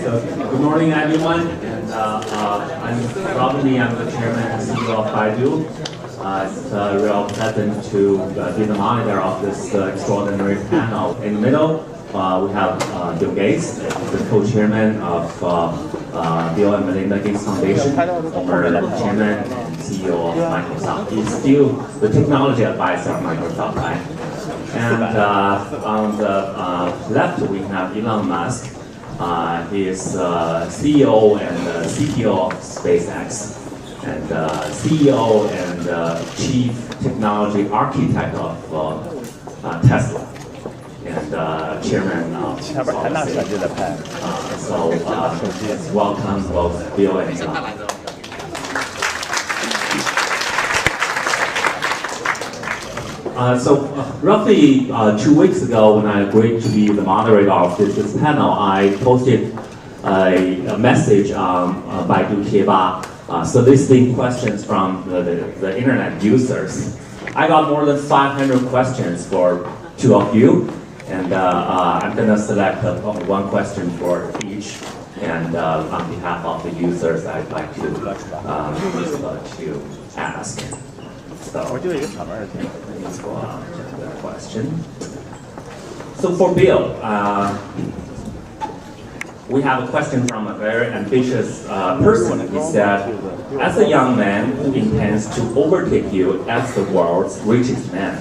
So, good morning, everyone. And I'm the chairman and CEO of Baidu. It's a real pleasure to be the monitor of this extraordinary panel. In the middle, we have Bill Gates, the co-chairman of Bill and Melinda Gates Foundation, former chairman and CEO of Microsoft. He's still the technology advisor of Microsoft, right? And on the left, we have Elon Musk. He is CEO and CTO of SpaceX, and CEO and Chief Technology Architect of Tesla, and Chairman of so welcome both Bill and Elon. Roughly 2 weeks ago, when I agreed to be the moderator of this panel, I posted a message on Baidu Tieba soliciting questions from the internet users. I got more than 500 questions for two of you, and I'm going to select one question for each. And on behalf of the users, I'd like to ask. So, let's go on to the question. So for Bill, we have a question from a very ambitious person. He said, as a young man who intends to overtake you as the world's richest man,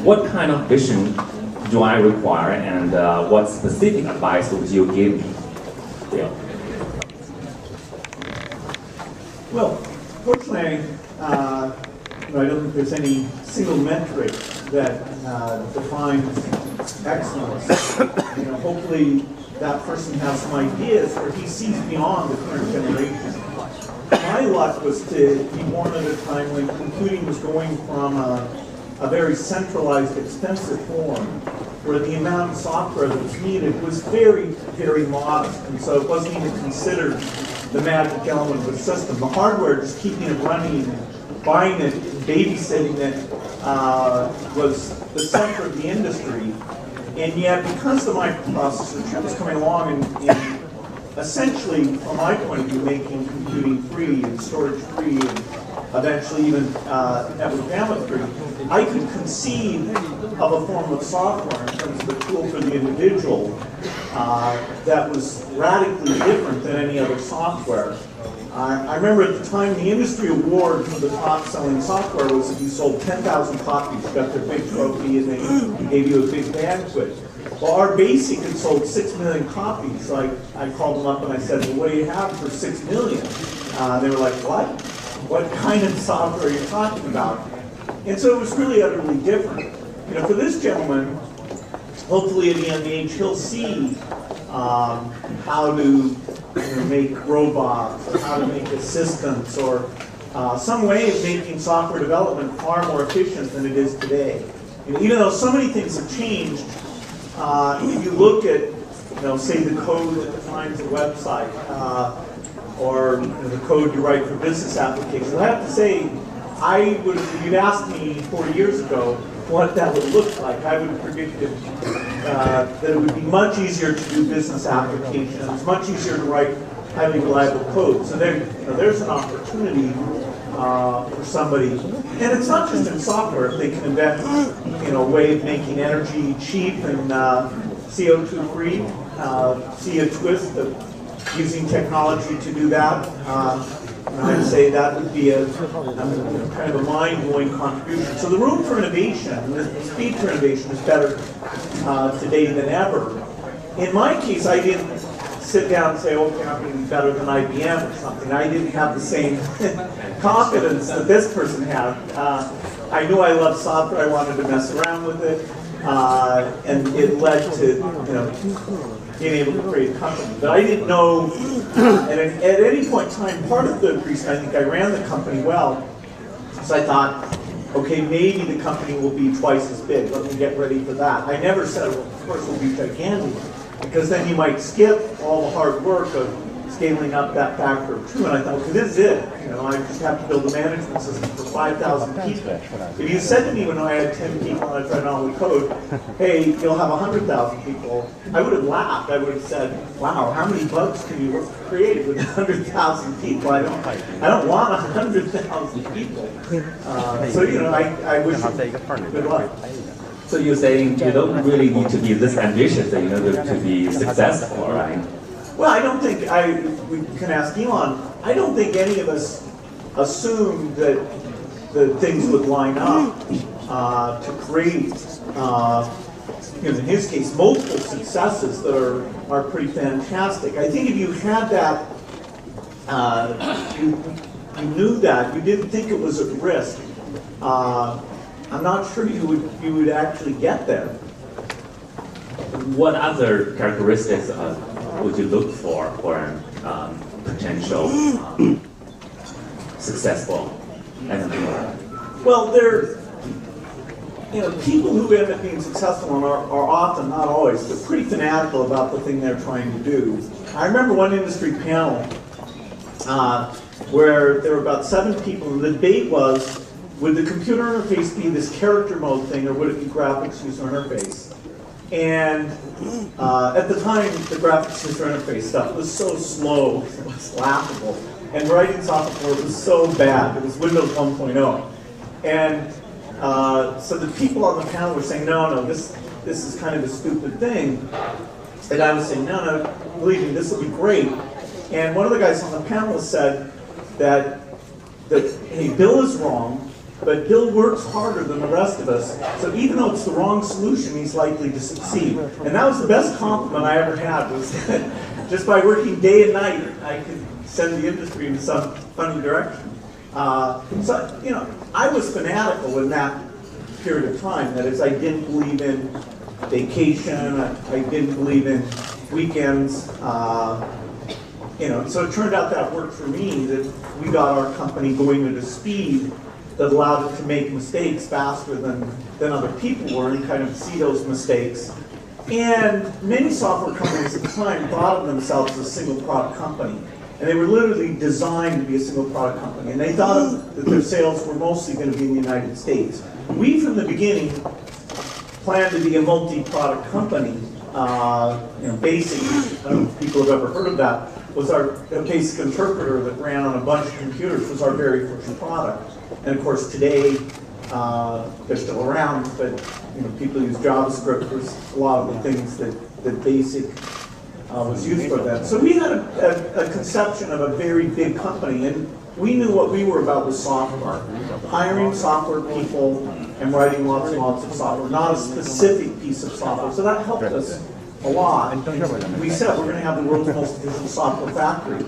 what kind of vision do I require, and what specific advice would you give me, Bill? Well, fortunately, I don't think there's any single metric that defines excellence. Hopefully that person has some ideas where he sees beyond the current generation. My luck was to be born at a time when computing was going from a very centralized, expensive form, where the amount of software that was needed was very, very modest, and so it wasn't even considered the magic element of the system. The hardware, just keeping it running, buying it, babysitting it, was the center of the industry. And yet, because the microprocessor chip was coming along and essentially, from my point of view, making computing free and storage free and eventually even network bandwidth free, I could conceive of a form of software in terms of a tool for the individual that was radically different than any other software. I remember at the time the industry award for the top selling software was if you sold 10,000 copies, you got their big trophy, and they gave you a big banquet. Well, our Basic had sold 6 million copies, so I called them up and I said, well, what do you have for 6 million? They were like, what? What kind of software are you talking about? And so it was really utterly different. For this gentleman, hopefully at a young age, he'll see how to make robots, or how to make assistants, or some way of making software development far more efficient than it is today. Even though so many things have changed, if you look at, say the code that defines a website, or the code you write for business applications, I have to say, if you'd asked me 40 years ago what that would look like, I would have predicted that it would be much easier to do business applications, much easier to write highly reliable code. So there's an opportunity for somebody, and it's not just in software. If they can invent, a way of making energy cheap and CO2 free, see a twist of using technology to do that. I'd say that would be a kind of a mind-blowing contribution. So the room for innovation, the speed for innovation is better today than ever. In my case, I didn't sit down and say, okay, I'm going to be better than IBM or something. I didn't have the same confidence that this person had. I knew I loved software. I wanted to mess around with it. And it led to, being able to create a company. But I didn't know, at any point in time, part of the reason I think I ran the company well is I thought, okay, maybe the company will be twice as big. Let me get ready for that. I never said, well, of course, it will be gigantic, because then you might skip all the hard work of scaling up that factor of 2, and I thought, okay, this is it. You know, I just have to build a management system for 5,000 people. If you said to me when I had 10 people and I tried all the code, hey, you'll have 100,000 people, I would have laughed. I would have said, wow, how many bugs can you create with 100,000 people? I don't want 100,000 people. So, you know, I wish you good luck. So you're saying you don't really need to be this ambitious in order to be successful, right? Well, I don't think, we can ask Elon, I don't think any of us assumed that things would line up to create, in his case, multiple successes that are pretty fantastic. I think if you had that, you knew that, you didn't think it was at risk, I'm not sure you would actually get there. What other characteristics would you look for a potential successful entrepreneur? Well, people who end up being successful are often, not always, but pretty fanatical about the thing they're trying to do. I remember one industry panel where there were about 7 people, and the debate was, would the computer interface be this character mode thing, or would it be graphics user interface? And at the time, the graphics user interface stuff was so slow, it was laughable. And writing software was so bad, it was Windows 1.0. And so the people on the panel were saying, no, this is kind of a stupid thing. And I was saying, no, believe me, this will be great. And one of the guys on the panel said that hey, Bill is wrong, but Bill works harder than the rest of us, so even though it's the wrong solution, he's likely to succeed. And that was the best compliment I ever had, was that just by working day and night, I could send the industry in some funny direction. So, I was fanatical in that period of time. That is, I didn't believe in vacation, I didn't believe in weekends. So it turned out that worked for me, that we got our company going at a speed that allowed it to make mistakes faster than other people were, and kind of see those mistakes. And many software companies at the time thought of themselves as a single product company. And they were literally designed to be a single product company. And they thought that their sales were mostly going to be in the United States. We, from the beginning, planned to be a multi-product company. BASIC, I don't know if people have ever heard of that, was our BASIC interpreter that ran on a bunch of computers, was our very first product. And of course today, they're still around, but people use JavaScript for a lot of the things that BASIC was used for then. So we had a conception of a very big company, and we knew what we were about with software. Hiring software people and writing lots and lots of software, not a specific piece of software. So that helped us a lot. We said we're going to have the world's most efficient software factory.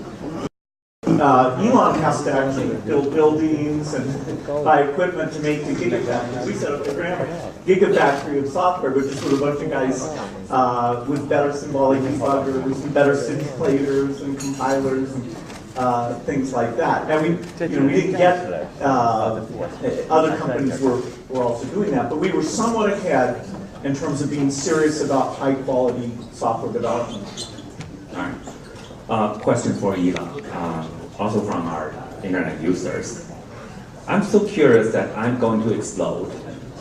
Elon has to actually build buildings and buy equipment to make the gigafactory. We set up the gigafactory of software, which is with a bunch of guys with better symbolic debuggers and better simulators and compilers and things like that. Now we didn't get other companies were also doing that, but we were somewhat ahead in terms of being serious about high quality software development. All right. Question for Elon, also from our internet users. I'm so curious that I'm going to explode.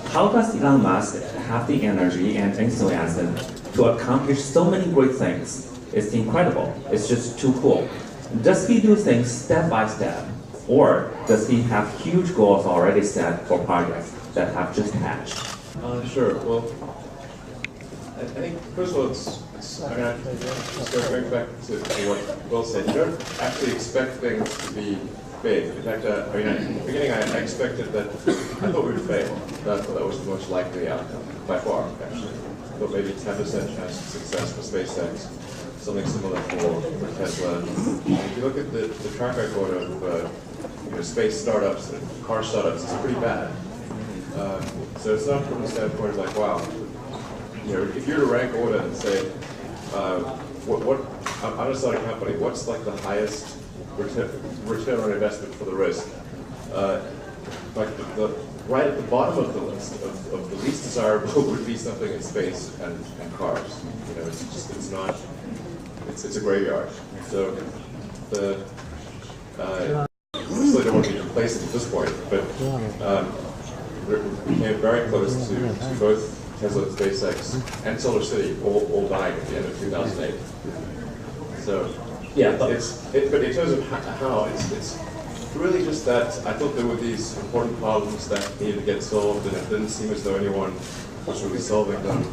How does Elon Musk have the energy and enthusiasm to accomplish so many great things? It's incredible. It's just too cool. Does he do things step by step, or does he have huge goals already set for projects that have just hatched? Sure. Well, I think first of all, I'm going to go back to what Will said. You don't actually expect things to be big. In fact, in the beginning, I expected that, I thought we would fail. That was the most likely outcome, by far, actually. I thought maybe 10% chance of success for SpaceX, something similar for Tesla. If you look at the track record of space startups and car startups, it's pretty bad. So it's not from the standpoint of like, wow, if you were to rank order and say, I'm going to start a company, what's like the highest return on investment for the risk? Right at the bottom of the list of the least desirable would be something in space and cars. It's a graveyard. So Obviously, I don't want to be complacent at this point, but we came very close to both Tesla, SpaceX, and Solar City all dying at the end of 2008. So, yeah, but in terms of how, it's really just that I thought there were these important problems that needed to get solved, and it didn't seem as though anyone was really solving them.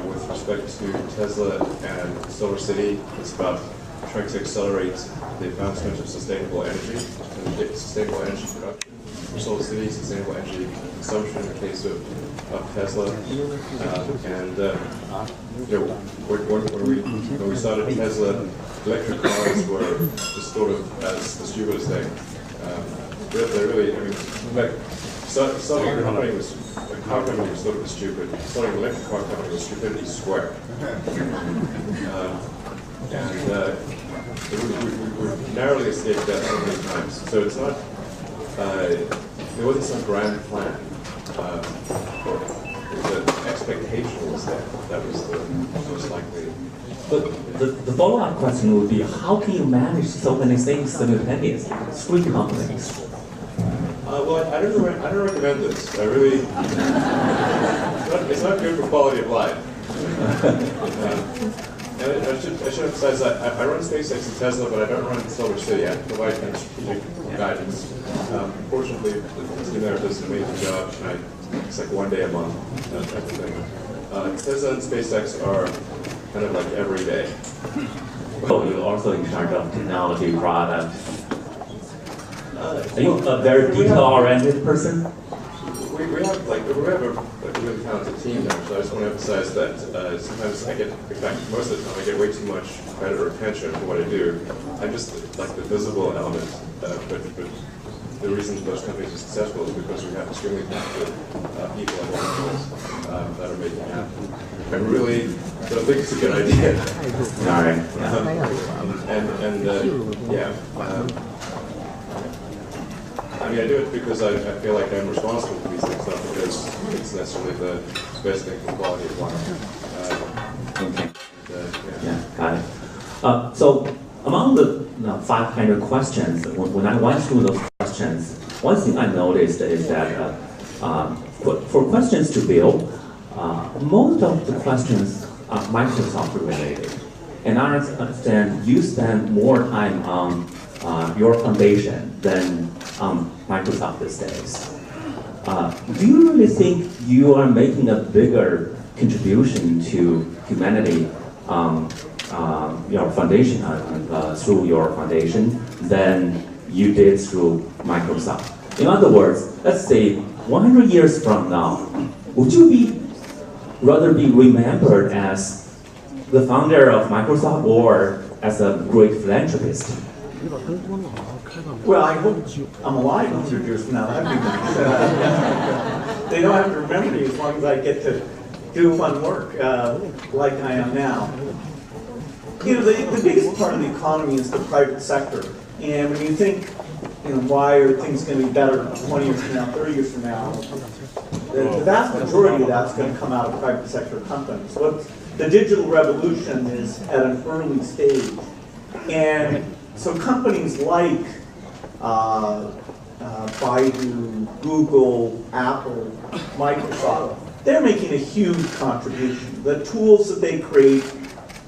With respect to Tesla and Solar City, it's about trying to accelerate the advancement of sustainable energy and sustainable energy production. For Solar City, sustainable energy consumption in the case of Tesla. When we started Tesla, electric cars were just thought of as the stupidest thing. They really, I mean, like, starting a company was, a car company was thought of as stupid. Starting an electric car company was stupidity squared. We narrowly escaped that so many times. So it's not, there wasn't some grand plan. The expectation was there. That was the most likely. But the follow-up question would be, how can you manage so many things simultaneously? 3 companies. Well, I don't recommend this. I really, it's not good for quality of life. And I should emphasize that I run SpaceX and Tesla, but I don't run Solar City. I provide kind of strategic guidance. Fortunately, the team there does an amazing job. It's like 1 day a month, that type of thing. Tesla and SpaceX are kind of like every day. Oh, you're also in charge of technology products. Are you a very detail-oriented person? We have a really talented team there, so I just want to emphasize that sometimes I get, in fact, most of the time I get way too much credit or attention for what I do. I'm just like the visible element, but the reason those companies are successful is because we have extremely talented people and individuals that are making it happen. I really don't think it's a good idea. All right. I mean, I do it because I feel like I'm responsible for these things, not because it's necessarily the best thing for quality of life. Okay. Yeah, got it. So, among the 500 questions, when I went through those questions, one thing I noticed is that for questions to build, most of the questions are Microsoft related. And I understand you spend more time on your foundation than Microsoft these days. Do you really think you are making a bigger contribution to humanity your foundation through your foundation than you did through Microsoft? In other words, let's say 100 years from now, would you rather be remembered as the founder of Microsoft or as a great philanthropist? Well, I hope I'm alive 100 years from now. That'd be nice. They don't have to remember me as long as I get to do fun work like I am now. You know, the biggest part of the economy is the private sector. And when you think, why are things going to be better 20 years from now, 30 years from now, the vast majority of that's going to come out of private sector companies. The digital revolution is at an early stage. And so companies like Baidu, Google, Apple, Microsoft, they're making a huge contribution. The tools that they create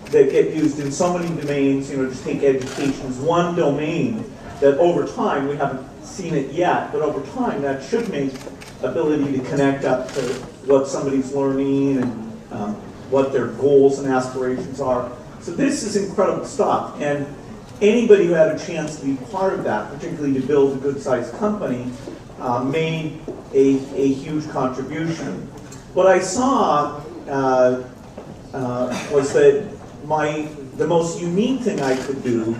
that get used in so many domains, just take education as one domain that over time, we haven't seen it yet, but over time that should make ability to connect up to what somebody's learning and what their goals and aspirations are. So this is incredible stuff. And anybody who had a chance to be part of that, particularly to build a good-sized company, made a huge contribution. What I saw was that the most unique thing I could do,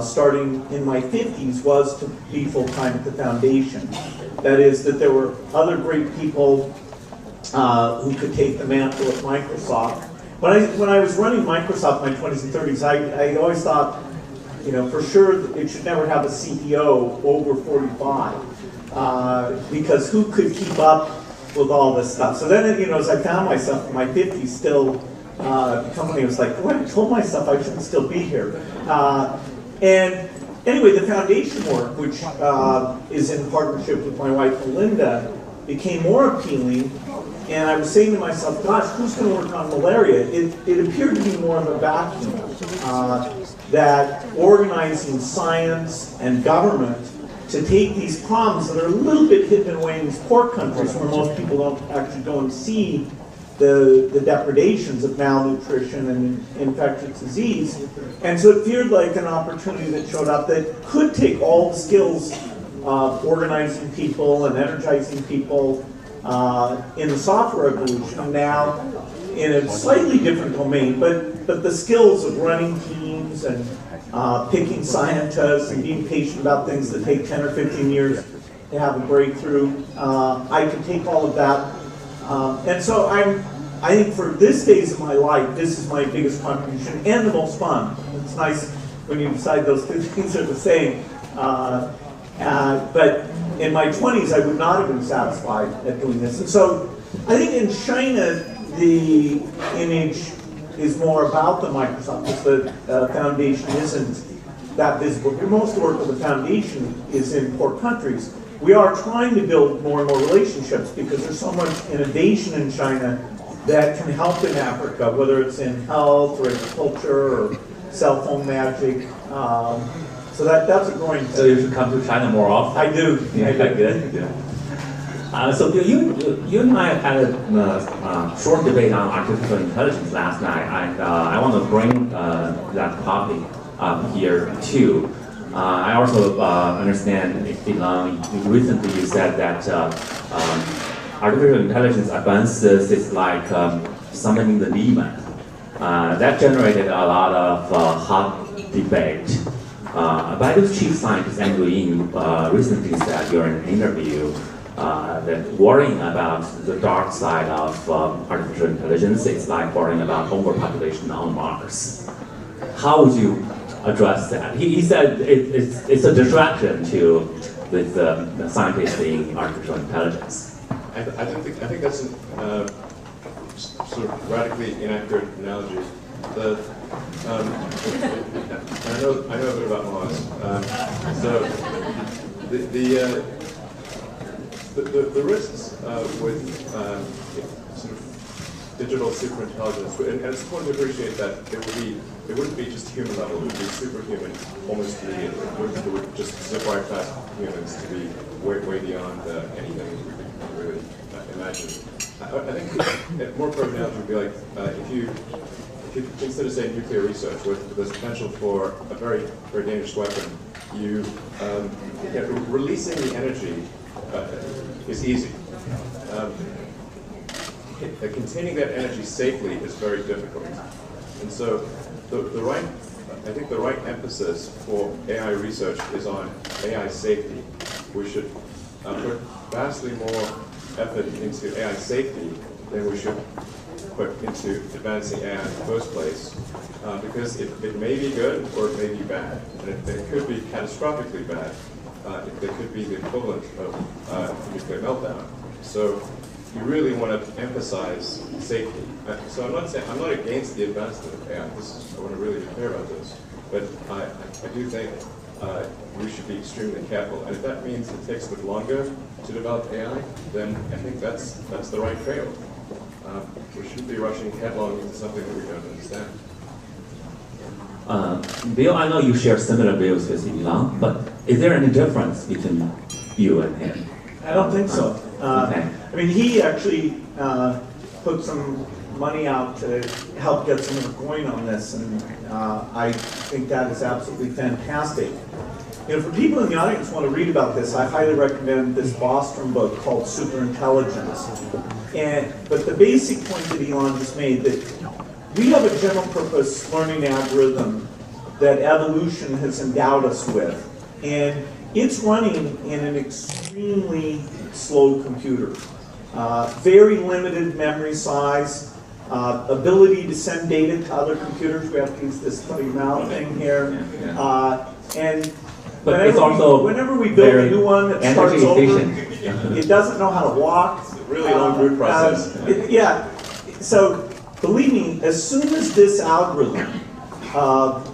starting in my 50s, was to be full-time at the foundation. That is, that there were other great people who could take the mantle at Microsoft. When I was running Microsoft in my 20s and 30s, I always thought, for sure it should never have a CEO over 45, because who could keep up with all this stuff? So then, as I found myself in my 50s still the company was like, well, I told myself I shouldn't still be here. And anyway, the foundation work, which is in partnership with my wife Melinda, became more appealing. And I was saying to myself, gosh, who's going to work on malaria? It appeared to be more of a vacuum, that organizing science and government to take these problems that are a little bit hidden away in these poor countries where most people don't actually go and see the depredations of malnutrition and infectious disease. And so it appeared like an opportunity that showed up that could take all the skills of organizing people and energizing people in the software revolution now in a slightly different domain, but the skills of running teams and picking scientists and being patient about things that take 10 or 15 years to have a breakthrough. I could take all of that. And so I think for this phase of my life, this is my biggest contribution and the most fun. It's nice when you decide those two things are the same. But in my 20s, I would not have been satisfied at doing this. And so I think in China, the image is more about the Microsoft, because the foundation isn't that visible. Most work of the foundation is in poor countries. We are trying to build more and more relationships because there's so much innovation in China that can help in Africa, whether it's in health or agriculture or cell phone magic. So that's a growing thing. So you should come to China more often. I do. Yeah, good. Yeah. So you and I had a short debate on artificial intelligence last night, and I want to bring that topic up here too. I also understand, Elon, recently you said that artificial intelligence advances is like summoning the demon. That generated a lot of hot debate. Baidu's chief scientist Andrew Ng recently said during an interview that worrying about the dark side of artificial intelligence is like worrying about overpopulation on Mars. How would you address that? He said it's a distraction to the scientists in artificial intelligence. I think that's a sort of radically inaccurate analogy. I know a bit about Mars. So the risks with sort of digital superintelligence, and it's important to appreciate that it wouldn't be just human level; it would be superhuman almost immediately. It would just zip right past humans to be way beyond anything we could really imagine. I think more appropriate analogy would be like if you consider, say, nuclear research, with the potential for a very, very dangerous weapon, releasing the energy is easy. Containing that energy safely is very difficult. And so I think the right emphasis for AI research is on AI safety. We should put vastly more effort into AI safety than we should put into advancing AI in the first place, because it may be good or it may be bad, and it could be catastrophically bad. It could be the equivalent of nuclear meltdown. So you really want to emphasize safety. So I'm not against the advancement of AI. I want to really be clear about this, but I do think we should be extremely careful. And if that means it takes a bit longer to develop AI, then I think that's the right trade-off. We shouldn't be rushing headlong into something that we don't understand. Bill, I know you share similar views with Elon, but is there any difference between you and him? I don't think so. Okay. I mean, he actually put some money out to help get some of the coin on this, and I think that is absolutely fantastic. You know, for people in the audience who want to read about this, I highly recommend this Bostrom book called Superintelligence. But the basic point that Elon just made, that we have a general purpose learning algorithm that evolution has endowed us with. And it's running in an extremely slow computer. Very limited memory size, ability to send data to other computers. We have to use this funny mouth thing here. But whenever we build a new one that starts over, it doesn't know how to walk. It's a really long root process. So believe me, as soon as this algorithm,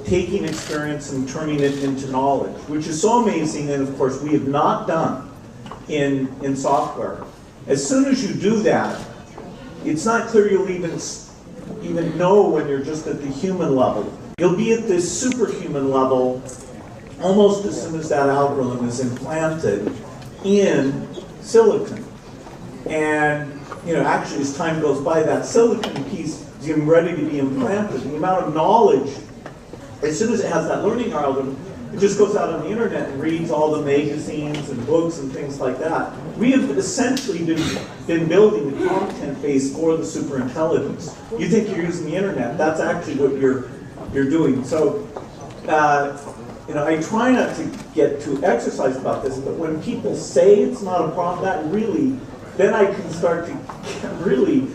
taking experience and turning it into knowledge, which is so amazing, and of course we have not done in software. As soon as you do that, it's not clear you'll even know when you're just at the human level. You'll be at this superhuman level almost as soon as that algorithm is implanted in silicon. And actually as time goes by, that silicon piece is getting ready to be implanted. The amount of knowledge, as soon as it has that learning algorithm, it just goes out on the internet and reads all the magazines and books and things like that. We have essentially been building the content base for the superintelligence. You think you're using the internet, that's actually what you're doing. So, I try not to get too exercised about this, but when people say it's not a problem, that really, then I can start to get really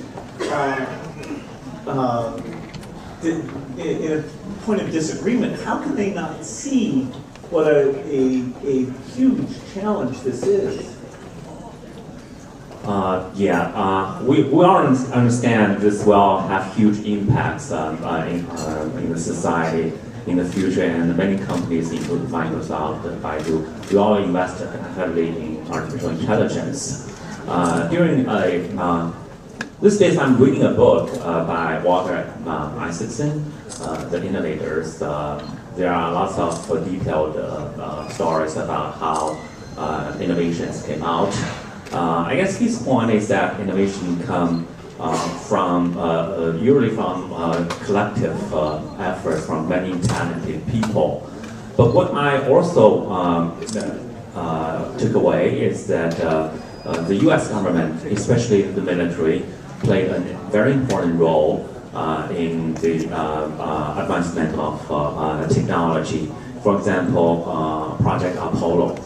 in a point of disagreement. How can they not see what a huge challenge this is? We all understand this will have huge impacts in the society in the future, and many companies, including Microsoft, Baidu, we all invest heavily in artificial intelligence. These days I'm reading a book by Walter Isaacson, The Innovators. There are lots of detailed stories about how innovations came out. I guess his point is that innovation comes usually from collective efforts from many talented people. But what I also took away is that the U.S. government, especially the military, played a very important role in the advancement of technology. For example, Project Apollo,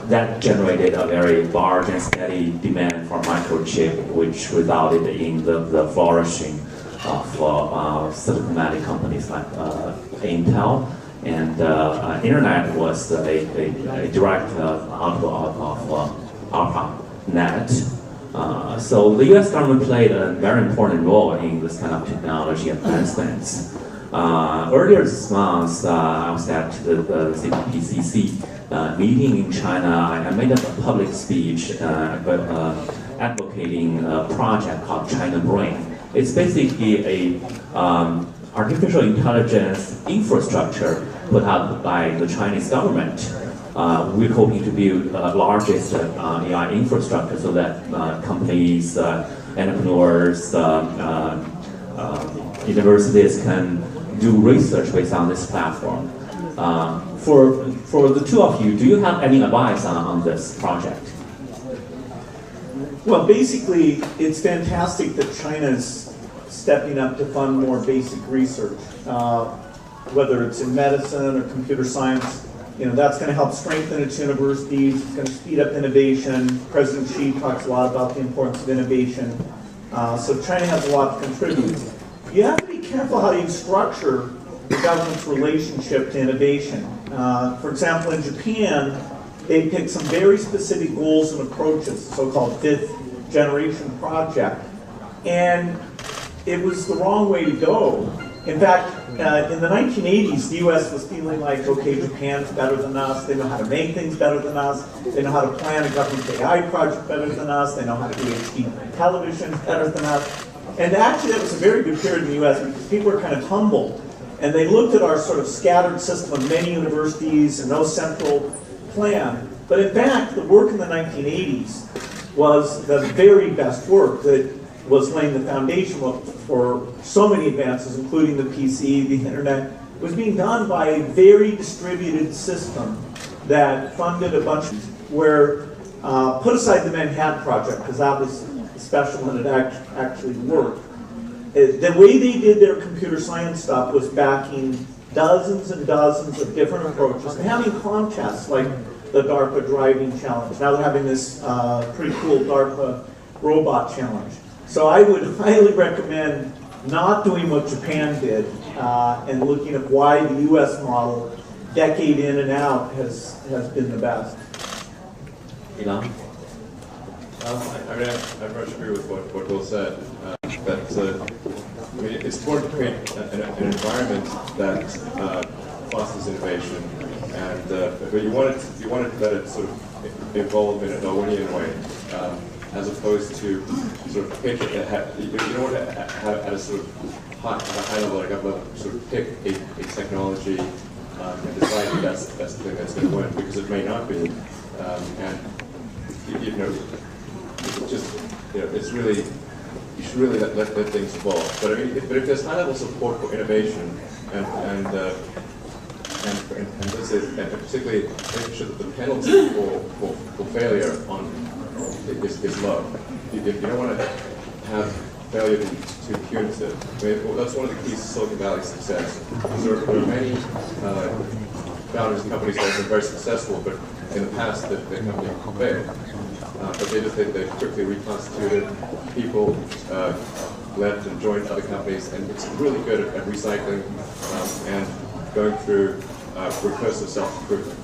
that generated a very large and steady demand for microchip, which resulted in the flourishing of Silicon Valley companies like Intel. And internet was a direct output of ARPANET. So the U.S. government played a very important role in this kind of technology advancements. Earlier this month, I was at the CPPCC meeting in China. I made a public speech advocating a project called China Brain. It's basically a artificial intelligence infrastructure put out by the Chinese government. We're hoping to build the largest AI infrastructure so that companies, entrepreneurs, universities can do research based on this platform. For the two of you, do you have any advice on this project? Well, basically, it's fantastic that China's stepping up to fund more basic research, whether it's in medicine or computer science. That's going to help strengthen its universities. It's going to speed up innovation. President Xi talks a lot about the importance of innovation. So China has a lot to contribute. You have to be careful how you structure the government's relationship to innovation. For example, in Japan, they picked some very specific goals and approaches, the so-called fifth generation project. And it was the wrong way to go. In fact, in the 1980s, the US was feeling like, okay, Japan's better than us, they know how to make things better than us, they know how to plan a government AI project better than us, they know how to do HD television better than us. And actually that was a very good period in the US because people were kind of humbled. And they looked at our sort of scattered system of many universities and no central plan. But in fact, the work in the 1980s was the very best work that was laying the foundation for so many advances, including the PC, the internet. It was being done by a very distributed system that funded a bunch of, put aside the Manhattan Project, because that was a special one that actually worked. The way they did their computer science stuff was backing dozens and dozens of different approaches and having contests like the DARPA driving challenge. Now they're having this pretty cool DARPA robot challenge. So I would highly recommend not doing what Japan did and looking at why the US model, decade in and out, has been the best. Elon? I very much agree with what Will said. That it's important to create an environment that fosters innovation, and but you want to let it sort of evolve in a Darwinian way, as opposed to sort of pick it. You don't want to have at a sort of high level, like level, sort of pick a technology and decide that that's the thing that's going to win, because it may not be, and you know, it's just, you know, it's really, you should really let things evolve. But I mean, but if there's high level support for innovation and particularly making sure that the penalty for failure is low. You don't want to have failure be too punitive. I mean, well, that's one of the keys to Silicon Valley's success. There are many founders and companies that have been very successful, but in the past the company failed. But they quickly reconstituted. People left and joined other companies, and it's really good at recycling and going through recursive self-improvement.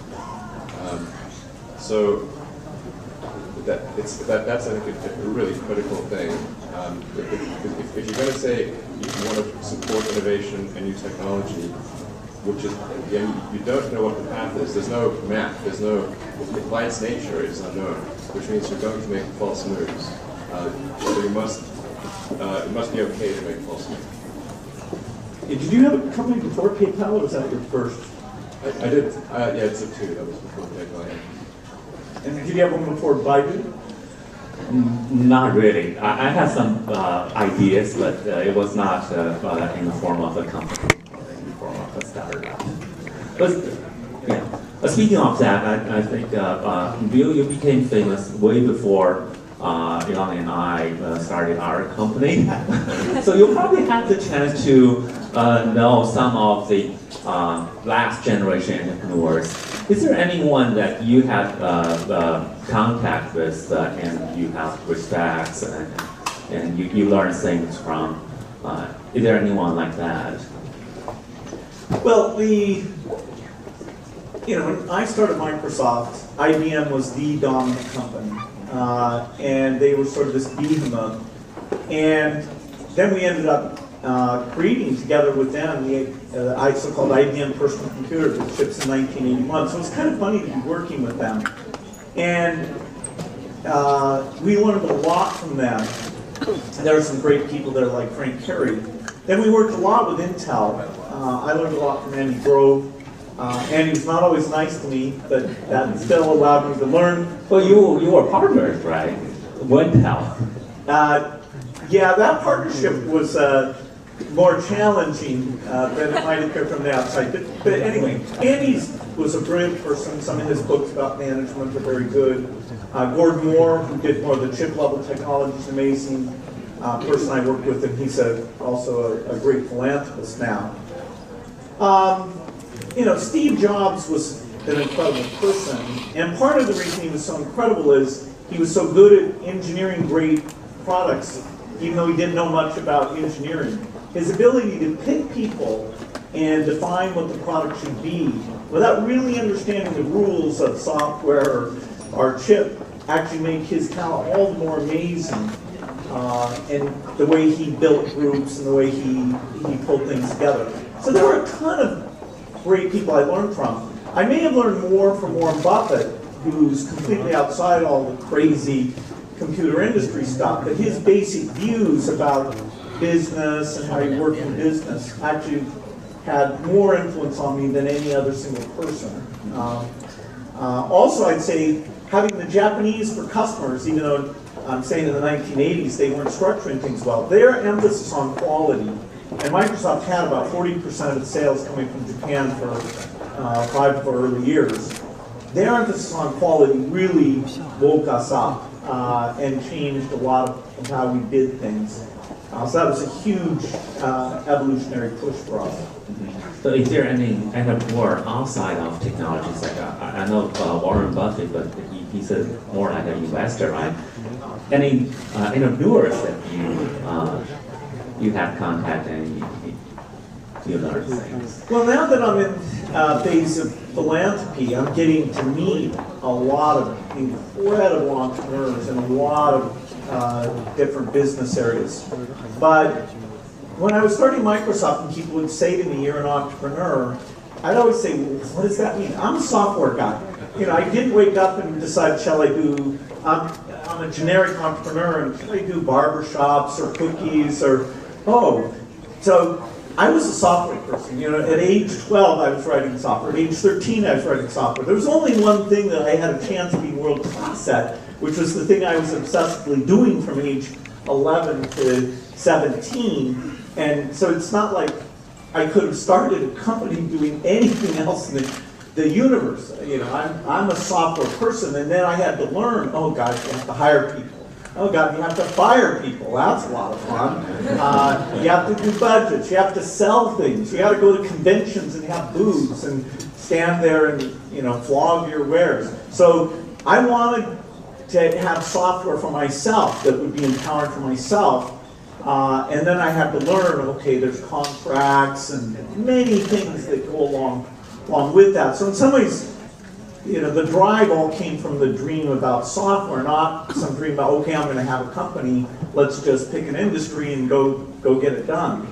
So that's I think a really critical thing. If you're going to say you want to support innovation and new technology, which is, again, you don't know what the path is. There's no map. There's no, by its nature, it's unknown, which means you're going to make false moves. So you must, it must be okay to make false moves. Did you have a company before PayPal, or was that your first? I did. Yeah, it's a two. That was before PayPal. Yeah. And did you have one before Baidu? Not really. I had some ideas, but it was not in the form of a company, in the form of a startup. But yeah. Speaking of that, I think Bill, you became famous way before Elon and I started our company. So you probably had the chance to know some of the last generation entrepreneurs. Is there anyone that you had contact with and you have respect and you learn things from? Is there anyone like that? Well, when I started Microsoft, IBM was the dominant company, and they were sort of this behemoth. And then we ended up creating together with them the so-called IBM personal computer that ships in 1981. So it's kind of funny to be working with them. And we learned a lot from them. And there are some great people there like Frank Carey. Then we worked a lot with Intel. I learned a lot from Andy Grove. Andy was not always nice to me, but that still allowed me to learn. Well, you were partners, right? Intel. Yeah, that partnership was more challenging than it might appear from the outside. But anyway, Andy was a brilliant person. Some of his books about management are very good. Gordon Moore, who did more of the chip-level technology, is an amazing person I worked with, and he's also a great philanthropist now. Steve Jobs was an incredible person, and part of the reason he was so incredible is he was so good at engineering great products, even though he didn't know much about engineering. His ability to pick people and define what the product should be without really understanding the rules of software or chip actually made his talent all the more amazing. And the way he built groups and the way he pulled things together. So there were a ton of great people I learned from. I may have learned more from Warren Buffett, who's completely outside all the crazy computer industry stuff, but his basic views about business and how you work in business actually had more influence on me than any other single person. Also, I'd say having the Japanese for customers, even though I'm saying in the 1980s they weren't structuring things well, their emphasis on quality, and Microsoft had about 40% of its sales coming from Japan for 5 of our early years. Their emphasis on quality really woke us up and changed a lot of how we did things. So that was a huge evolutionary push for us. So is there any more outside of technologies? Like I know Warren Buffett, but he's more like an investor, right? Any entrepreneurs that you have contact and you learn things? Well, now that I'm in phase of philanthropy, I'm getting to meet a lot of incredible entrepreneurs in a lot of different business areas. But when I was starting Microsoft and people would say to me, you're an entrepreneur, I'd always say, well, what does that mean? I'm a software guy. You know, I didn't wake up and decide, shall I do, I'm a generic entrepreneur, and shall I do barbershops or cookies or, so I was a software person. You know, at age 12, I was writing software. At age 13, I was writing software. There was only one thing that I had a chance of being world class at, which was the thing I was obsessively doing from age 11 to 17. And so it's not like I could have started a company doing anything else in the universe. You know, I'm a software person, and then I had to learn, oh God, you have to hire people. Oh God, you have to fire people. That's a lot of fun. You have to do budgets. You have to sell things. You got to go to conventions and have booths and stand there and, you know, flog your wares. So I wanted to have software for myself that would be empowered for myself. And then I had to learn, okay, there's contracts and many things that go along with that. So in some ways, you know, the drive all came from the dream about software, not some dream about, okay, I'm going to have a company, let's just pick an industry and go get it done.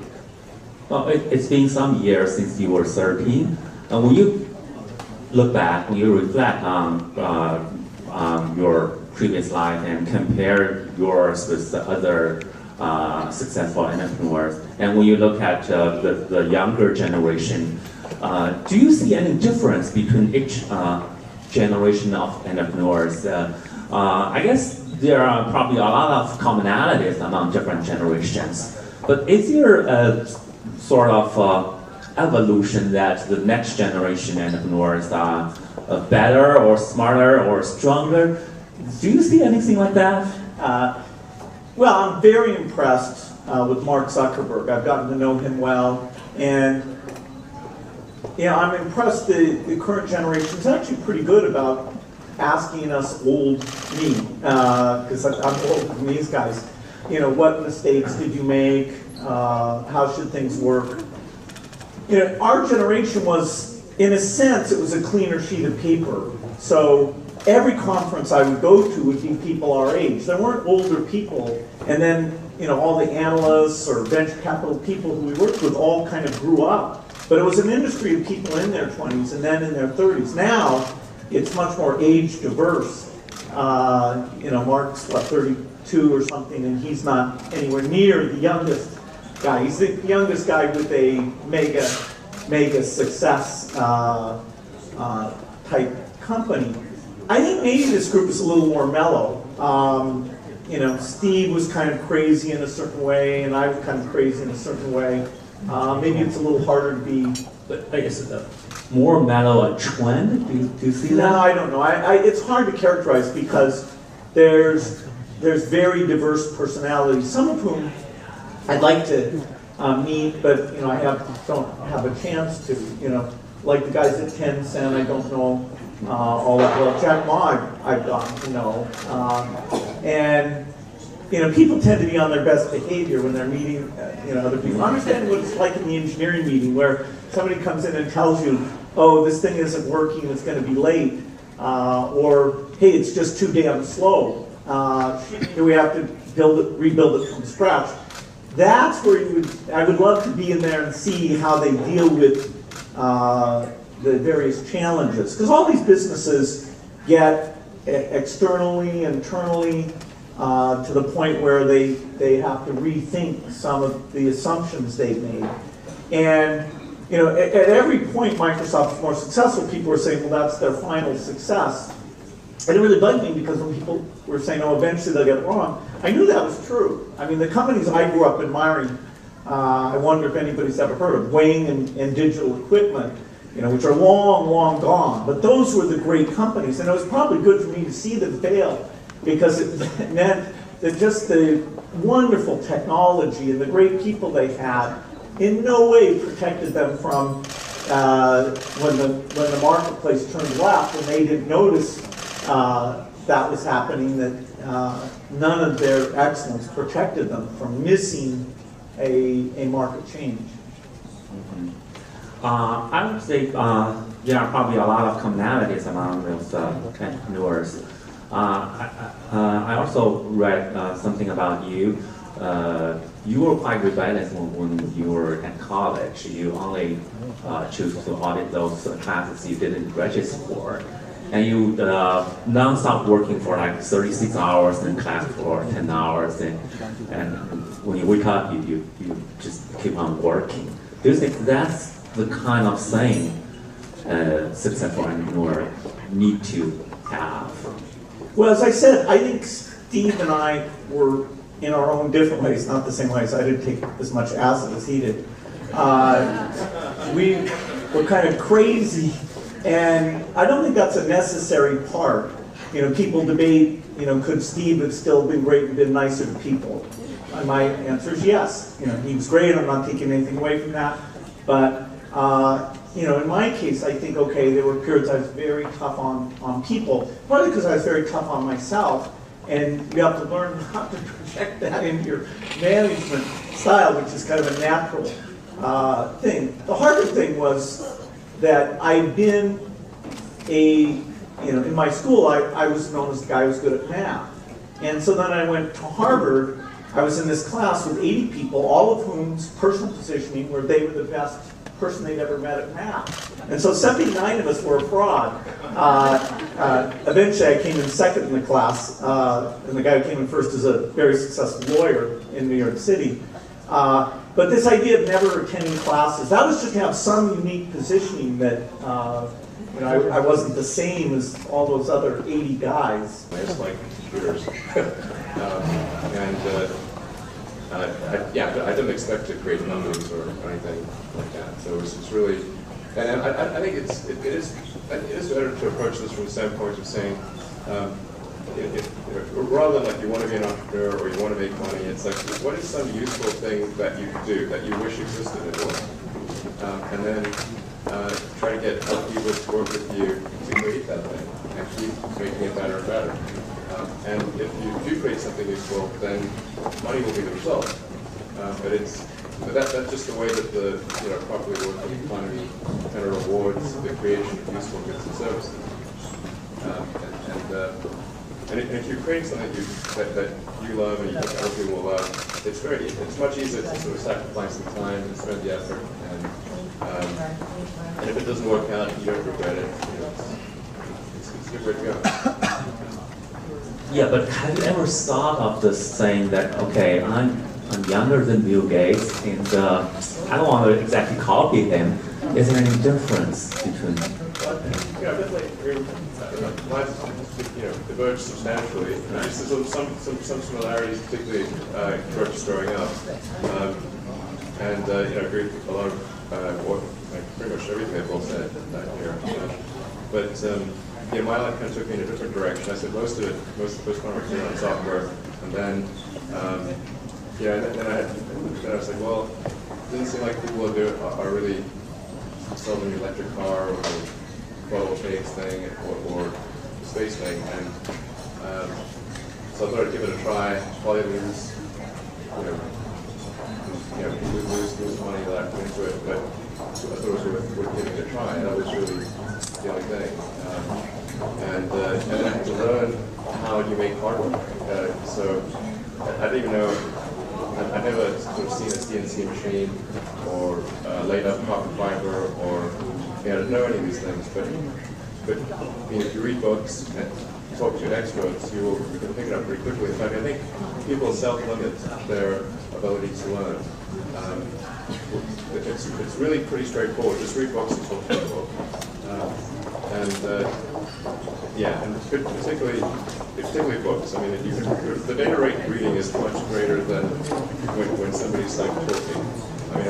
Well, it's been some years since you were 13. When you look back, when you reflect on your previous life and compare yours with the other successful entrepreneurs, and when you look at the younger generation, do you see any difference between each generation of entrepreneurs? I guess there are probably a lot of commonalities among different generations, but is there a sort of evolution that the next generation entrepreneurs are better or smarter or stronger? Do you see anything like that? Well, I'm very impressed with Mark Zuckerberg. I've gotten to know him well, and you know, I'm impressed the current generation is actually pretty good about asking us old me, because I'm older than these guys. You know, what mistakes did you make? How should things work? You know, our generation was, in a sense, it was a cleaner sheet of paper. So every conference I would go to would be people our age. There weren't older people, and then, you know, all the analysts or venture capital people who we worked with all kind of grew up. But it was an industry of people in their 20s and then in their 30s. Now, it's much more age diverse. You know, Mark's, what, 32 or something, and he's not anywhere near the youngest guy. He's the youngest guy with a mega success type company. I think maybe this group is a little more mellow. You know, Steve was kind of crazy in a certain way, and I was kind of crazy in a certain way. Maybe it's a little harder to be. But is it more mellow a trend? Do you see that? No, I don't know. It's hard to characterize because there's very diverse personalities. Some of whom I'd like to meet, but you know, I don't have a chance to. You know, like the guys at Tencent, I don't know all that well. Jack Ma, I've gotten to know, and you know, people tend to be on their best behavior when they're meeting, you know, other people. Understand what it's like in the engineering meeting where somebody comes in and tells you, oh, this thing isn't working, it's going to be late, or hey, it's just too damn slow. We have to rebuild it from scratch. That's where I would love to be in there and see how they deal with the various challenges. Because all these businesses get externally, internally, to the point where they have to rethink some of the assumptions they've made. And you know, at every point Microsoft is more successful, people were saying, well, that's their final success. And it really bugged me because when people were saying, oh, eventually they'll get it wrong, I knew that was true. I mean, the companies I grew up admiring, I wonder if anybody's ever heard of Wing and Digital Equipment, you know, which are long, long gone. But those were the great companies, and it was probably good for me to see them fail, because it meant that just the wonderful technology and the great people they had in no way protected them from when the marketplace turned left and they didn't notice that was happening, that none of their excellence protected them from missing a market change. Mm-hmm. I would say there are probably a lot of commonalities among those entrepreneurs. I also read something about you. you were quite rebellious when you were at college. You only choose to audit those classes you didn't register for. And you non-stop working for like 36 hours in class for 10 hours. And when you wake up, you just keep on working. Do you think that's the kind of thing successful entrepreneur need to have? Well, as I said, I think Steve and I were in our own different ways, not the same ways. I didn't take as much acid as he did. We were kind of crazy, and I don't think that's a necessary part. You know, people debate, you know, could Steve have still been great and been nicer to people? And my answer is yes. You know, he was great. I'm not taking anything away from that. But, you know, in my case, I think, okay, there were periods I was very tough on people, partly because I was very tough on myself. And you have to learn how to project that into your management style, which is kind of a natural thing. The harder thing was that I'd been you know, in my school, I was known as the guy who was good at math. And so then I went to Harvard. I was in this class with 80 people, all of whom's personal positioning were they were the best person they'd ever met at math. And so 79 of us were a fraud. Eventually I came in second in the class, and the guy who came in first is a very successful lawyer in New York City. But this idea of never attending classes, that was just to have some unique positioning that you know, I wasn't the same as all those other 80 guys. I just like computers. Yeah, I didn't expect to create numbers or anything like that. So it's really, and I think it is better to approach this from the standpoint of saying, rather than like you want to be an entrepreneur or you want to make money, it's like, what is some useful thing that you could do that you wish existed at all? And then try to get other people to work with you to create that thing and keep making it better and better. And if you do create something useful, then money will be the result. But that's just the way that the properly working economy kind of rewards the creation of useful goods and services. And if you're creating something that you love and you think other people will love, it's much easier to sort of sacrifice some time and spend the effort. And if it doesn't work out, you don't regret it. It's a good way to go. Yeah, but have you ever thought of this saying that, okay, I'm younger than Bill Gates, and I don't want to exactly copy him. Is there any difference between? Definitely, lives diverge substantially. There's some similarities, particularly George is growing up, and I agree with a lot of pretty much everything they've all said here. But my life kind of took me in a different direction. I said most of the first part was on software, and then then I was like, well, it doesn't seem like people are really selling an electric car or photovoltaics thing or space thing, and so I thought I'd give it a try. Probably lose money that I put into it, but I thought it was worth giving it a try. That was really the only thing. And then I had to learn how you make hardware. So I didn't even know. I've never sort of seen a CNC machine or laid up carbon fiber or I didn't know any of these things. But if you read books and talk to experts, you can pick it up pretty quickly. In fact, I think people self-limit their ability to learn. It's really pretty straightforward. Just read books and talk to people. And particularly books. I mean, the data rate reading is much greater than when somebody's like talking. I mean,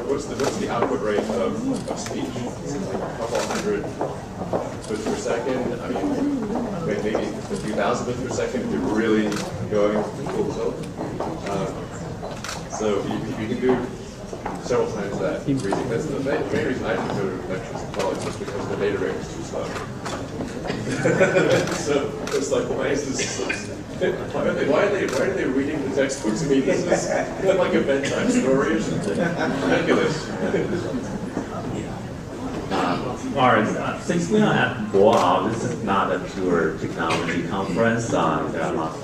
what's the output rate of speech? It's like a couple hundred bits per second. I mean, maybe a few thousand bits per second if you're really going full tilt. So you can do several times that reading. That's the main reason I didn't go to lectures in college was because the data rate was too slow. So it's like, why is this? Why are they reading the textbooks? I mean, this is like a bedtime story or something. Ridiculous. Alright, since we are at Boao, this is not a pure technology conference. There are lots of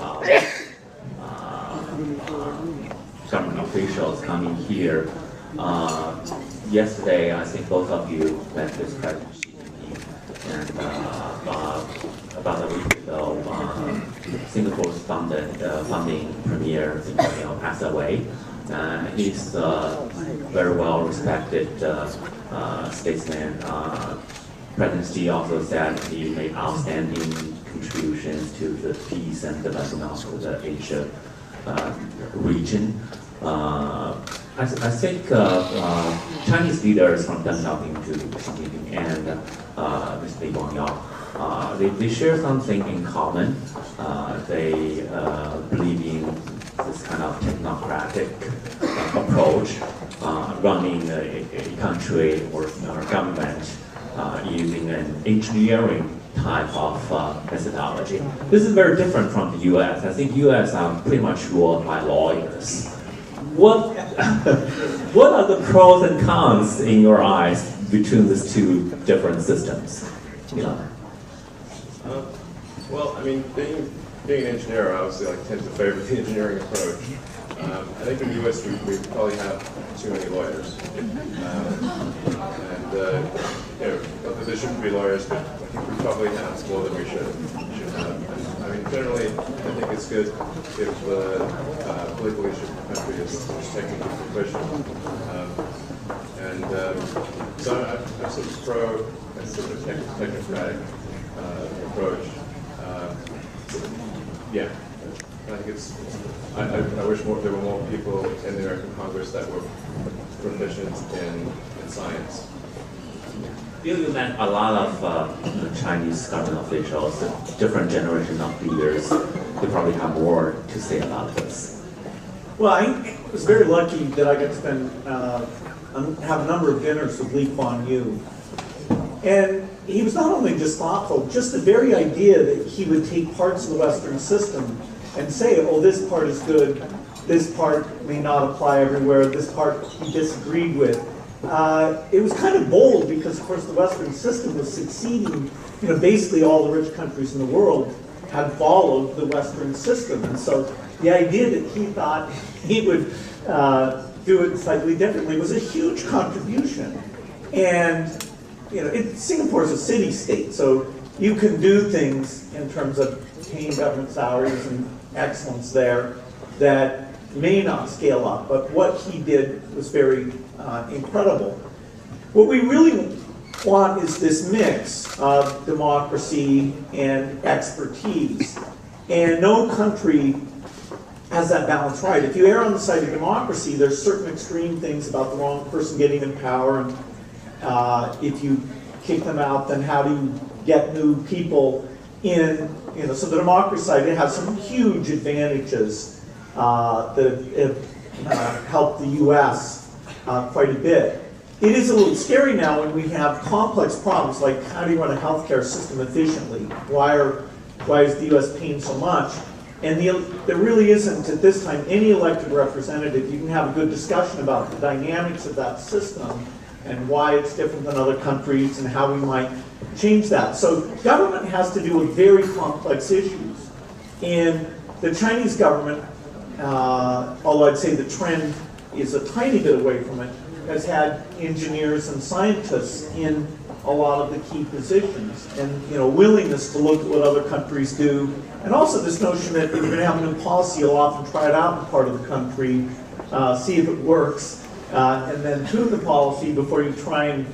government officials coming here. Yesterday, I think both of you met with President Xi Jinping, and about a week ago, Singapore's founding premier, passed away. He's very well respected statesman. President Xi also said he made outstanding contributions to the peace and development of the Asia region. I think Chinese leaders from Deng Xiaoping to Xi Jinping and Mr. Li Guangyao, they share something in common. They believe in this kind of technocratic approach, running a country or government using an engineering type of methodology. This is very different from the U.S. I think U.S. are pretty much ruled by lawyers. What are the pros and cons in your eyes between these two different systems? Well, I mean, being an engineer, I obviously tend to favor the engineering approach. I think in the U.S. we probably have too many lawyers, and not that there shouldn't be lawyers, but I think we probably have more than we should have. I mean, generally, I think it's good if the political leadership of the country is technically proficient, so I'm sort of pro a sort of technocratic approach. Yeah, I think I wish there were more people in the American Congress that were proficient in science. You met a lot of Chinese government officials, different generation of leaders. They probably have more to say about this. Well, I was very lucky that I got to spend, have a number of dinners with Lee Kuan Yew. And he was not only just thoughtful, just the very idea that he would take parts of the Western system and say, oh, this part is good, this part may not apply everywhere, this part he disagreed with. It was kind of bold because, of course, the Western system was succeeding. Basically all the rich countries in the world had followed the Western system. And so the idea that he thought he would do it slightly differently was a huge contribution. And Singapore is a city-state, so you can do things in terms of paying government salaries and excellence there that may not scale up, but what he did was very incredible. What we really want is this mix of democracy and expertise, and no country has that balance right. If you err on the side of democracy, there's certain extreme things about the wrong person getting in power, and if you kick them out, then how do you get new people in? So the democracy side, it has some huge advantages that have helped the U.S. Quite a bit. It is a little scary now when we have complex problems like how do you run a healthcare system efficiently? Why is the U.S. paying so much? And there really isn't at this time any elected representative. You can have a good discussion about the dynamics of that system and why it's different than other countries and how we might change that. So government has to do with very complex issues. And the Chinese government, although I'd say the trend is a tiny bit away from it, has had engineers and scientists in a lot of the key positions, and willingness to look at what other countries do, and also this notion that if you're going to have a new policy, you'll often try it out in part of the country, see if it works, and then tune the policy before you try and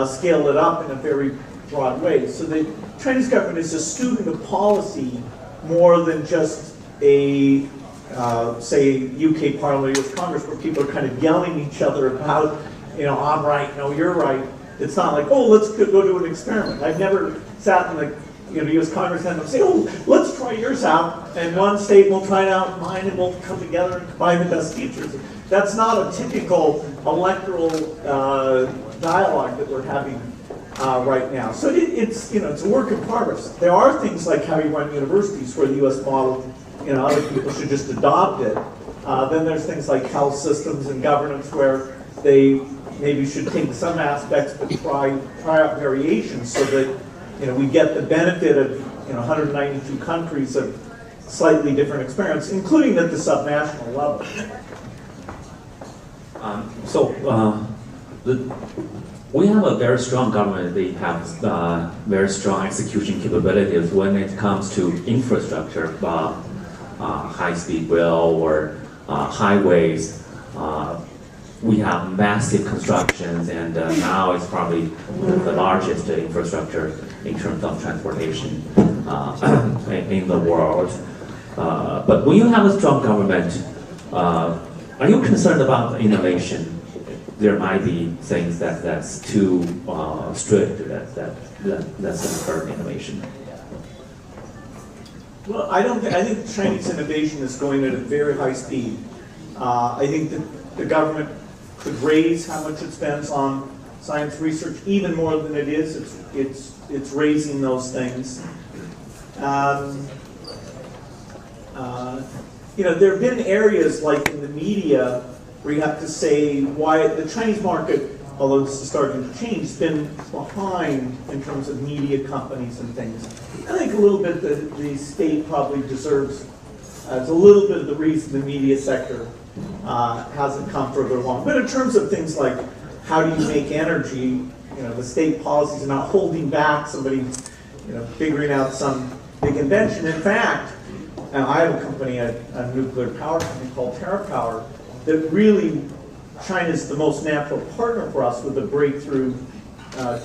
scale it up in a very broad way. So the Chinese government is a student of policy more than just a say UK Parliament, US Congress, where people are kind of yelling at each other about, I'm right, no, you're right. It's not like, oh, let's go do an experiment. I've never sat in the US Congress and say, oh, let's try yours out, and one state will try out mine, and we'll come together and combine the best features. That's not a typical electoral dialogue that we're having right now. So it's a work in progress. There are things like how you run universities where the US model, other people should just adopt it. Then there's things like health systems and governance where they maybe should take some aspects but try out variations so that we get the benefit of 192 countries of slightly different experience, including at the subnational level. We have a very strong government. They have very strong execution capabilities when it comes to infrastructure, high-speed rail or highways. We have massive constructions, and now it's probably the largest infrastructure in terms of transportation in the world. But when you have a strong government, are you concerned about innovation? There might be things that's too strict that's going to hurt innovation. Well, I think Chinese innovation is going at a very high speed. I think that the government could raise how much it spends on science research even more than it is. It's raising those things. There have been areas like in the media where you have to say why the Chinese market, although this is starting to change, has been behind in terms of media companies and things. I think a little bit the state probably deserves, it's a little bit of the reason the media sector hasn't come further along. But in terms of things like how do you make energy, the state policies are not holding back somebody, figuring out some big invention. In fact, I have a company, a nuclear power company called TerraPower, that really China's the most natural partner for us with the breakthrough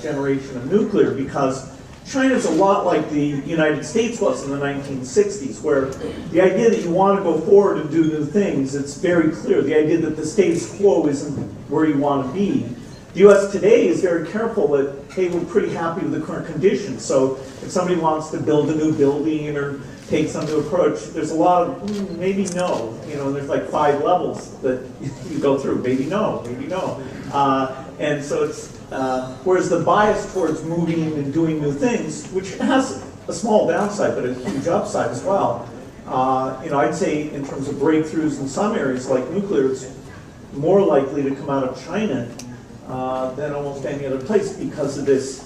generation of nuclear, because China's a lot like the United States was in the 1960s, where the idea that you want to go forward and do new things, it's very clear. The idea that the status quo isn't where you want to be. The U.S. today is very careful that, hey, we're pretty happy with the current conditions. So if somebody wants to build a new building or take some new approach, there's a lot of maybe no. And there's like 5 levels that you go through. Maybe no, maybe no. And so it's, whereas the bias towards moving and doing new things, which has a small downside but a huge upside as well, I'd say in terms of breakthroughs in some areas like nuclear, it's more likely to come out of China than almost any other place because of this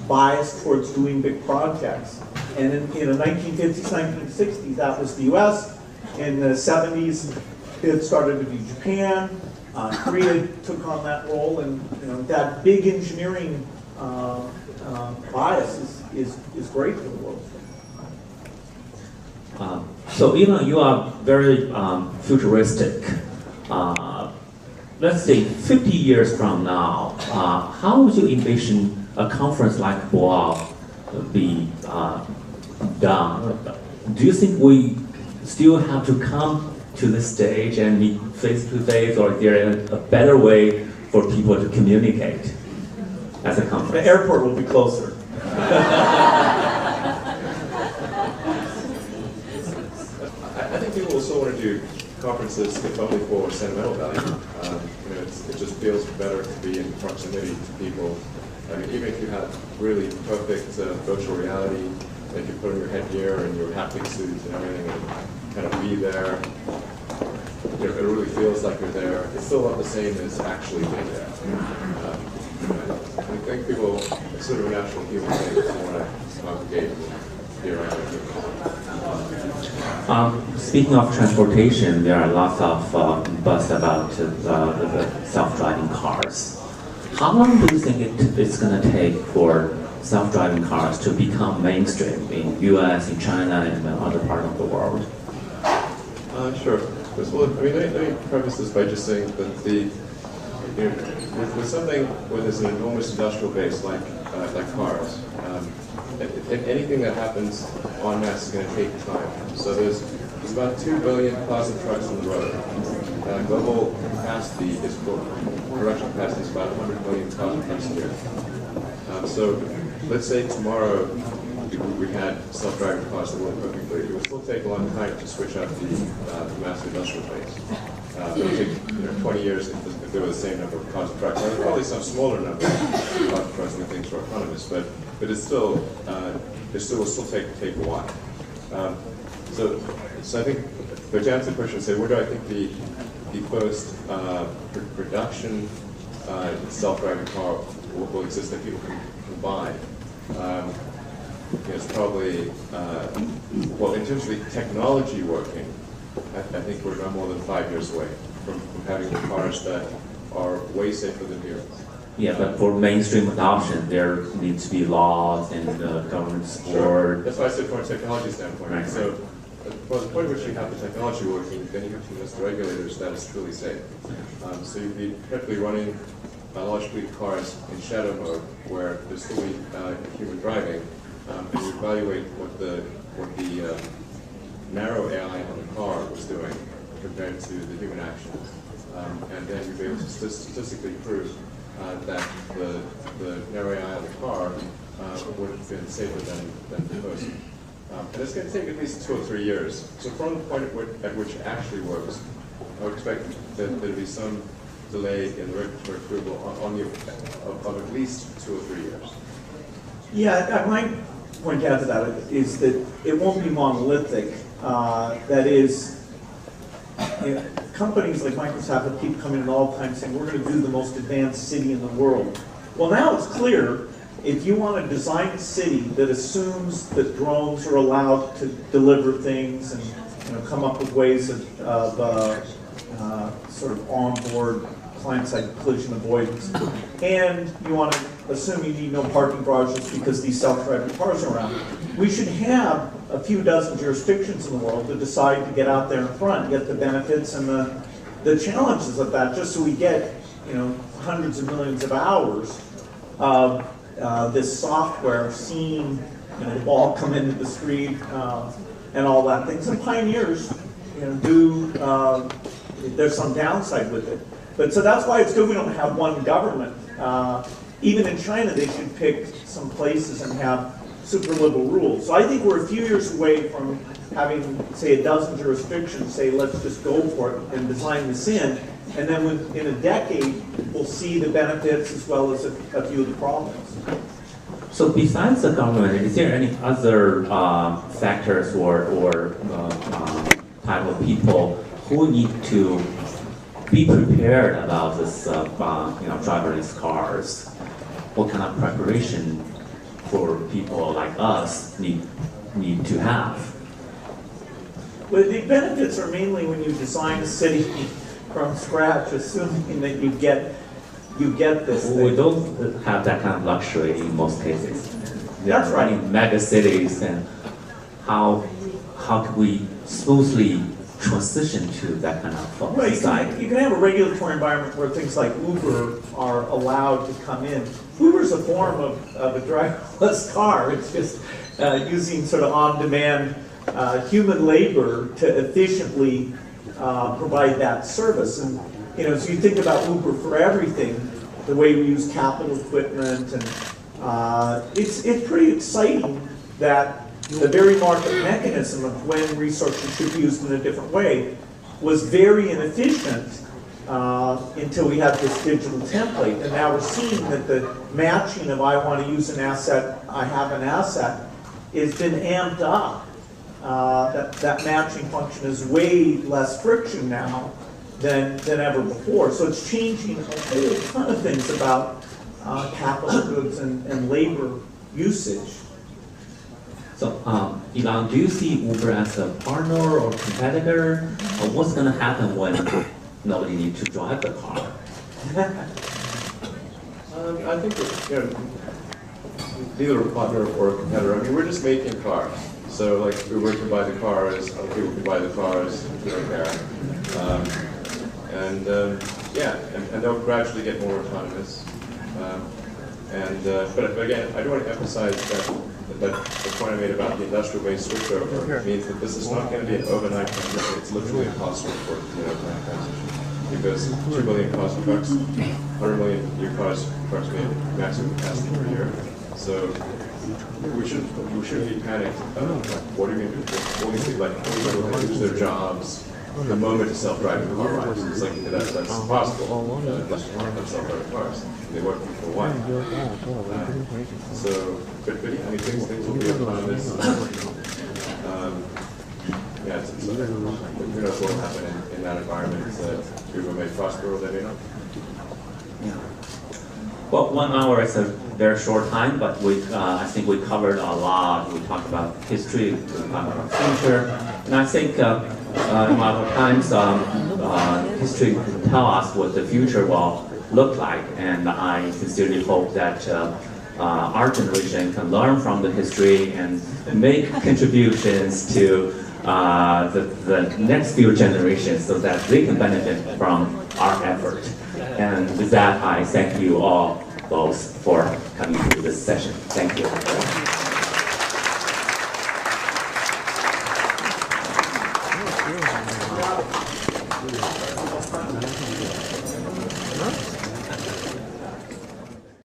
bias towards doing big projects. And in the 1950s, 1960s, that was the US. In the 70s, it started to be Japan. Korea took on that role, and that big engineering bias is great for the world. So Elon, you are very futuristic. Let's say 50 years from now, how would you envision a conference like Boao be done? Do you think we still have to come to the stage and meet face to face, or is there a better way for people to communicate as a conference? The airport will be closer. I think people will still want to do conferences if only for sentimental value. It just feels better to be in proximity to people. I mean, even if you have really perfect virtual reality, like you put on your headgear and your haptic suits and everything, and kind of be there, it really feels like you're there. It's still not the same as actually being there. I think people, it's sort of a natural human thing to want to congregate and be around people. Speaking of transportation, there are lots of buzz about the self-driving cars. How long do you think it's going to take for self-driving cars to become mainstream in US, in China, and other parts of the world? Sure. Well, let me preface this by just saying that with something where there's an enormous industrial base like cars, anything that happens en masse is going to take time. So there's about 2 billion cars and trucks on the road. Global capacity is production capacity is about 100 million cars and trucks a year. So let's say tomorrow we had self-driving cars that work perfectly. It would still take a long time to switch out the massive industrial base. It would take 20 years if there were the same number of cars and trucks. There's probably some smaller number of cars and trucks when things are autonomous, but it's still will still take a while. So I think, but to answer the question, say where do I think the first production self-driving car will exist that people can buy? it's probably, well, in terms of the technology working, I think we're not more than 5 years away from having the cars that are way safer than vehicles. Yeah, but for mainstream adoption, there needs to be laws and government support. That's why I said from a technology standpoint. Right. So, from the point at which you have the technology working, then you have to convince the regulators that it's truly safe. So you'd be effectively running large fleet cars in shadow mode, where there's still human driving, and you evaluate what the narrow AI on the car was doing compared to the human actions, and then you'd be able to statistically prove that the narrow AI on the car would have been safer than the person. And it's going to take at least 2 or 3 years. So from the point at which it actually works, I would expect that there'll be some delay in the regulatory approval of at least 2 or 3 years. Yeah, my point out to that is that it won't be monolithic. That is, companies like Microsoft will keep coming in all the time saying, we're going to do the most advanced city in the world. Well, now it's clear, if you want to design a city that assumes that drones are allowed to deliver things and come up with ways of sort of onboard client-side collision avoidance, and you want to assume you need no parking garages because these self-driving cars are around, we should have a few dozen jurisdictions in the world to decide to get out there in front, get the benefits and the challenges of that, just so we get hundreds of millions of hours of this software seeing the ball come into the street and all that things. And pioneers there's some downside with it. But so that's why it's good we don't have one government. Even in China, they should pick some places and have super liberal rules. So I think we're a few years away from having, say, a dozen jurisdictions say, let's just go for it and design this in. And then in a decade, we'll see the benefits as well as a few of the problems. So besides the government, is there any other factors or type of people who need to be prepared about this, driverless cars? What kind of preparation for people like us need to have? Well, the benefits are mainly when you design a city from scratch, assuming that you get this thing. We don't have that kind of luxury in most cases. That's right. In mega cities, and how can we smoothly transition to that kind of Well, society? you can have a regulatory environment where things like Uber are allowed to come in. Uber's a form of a driverless car. It's just using sort of on-demand human labor to efficiently provide that service. And so you think about Uber for everything, the way we use capital equipment, and it's pretty exciting that the very market mechanism of when resources should be used in a different way was very inefficient until we had this digital template. And now we're seeing that the matching of I want to use an asset, I have an asset, has been amped up. That matching function is way less friction now than ever before. So it's changing a whole ton of things about capital goods and labor usage. So, Elon, do you see Uber as a partner or competitor? Or what's going to happen when nobody needs to drive the car? I think that, neither a partner or a competitor. I mean, we're just making cars. So, like, Uber can buy the cars, other people can buy the cars right there. And they'll gradually get more autonomous. But again, I do want to emphasize that the point I made about the industrial-based switchover means that this is not going to be an overnight transition. It's literally impossible for it to be an overnight transition. Because 2 million cars and trucks, 100 million new cars approximately maximum capacity per year. So we shouldn't be panicked about what are we going to do? All these people will lose their jobs the moment a self-driving car arrives. It's like that's impossible unless you want self-driving cars. They work for a while. But I mean, things will be autonomous. Who knows what will happen in that environment? Uber may prosper or they may not. Yeah. Well, 1 hour is a very short time, but I think we covered a lot. We talked about history, we talked about future, and I think a lot of times history can tell us what the future will look like, and I sincerely hope that our generation can learn from the history and make contributions to the next few generations so that they can benefit from our effort. And with that, I thank you all both for coming to this session. Thank you.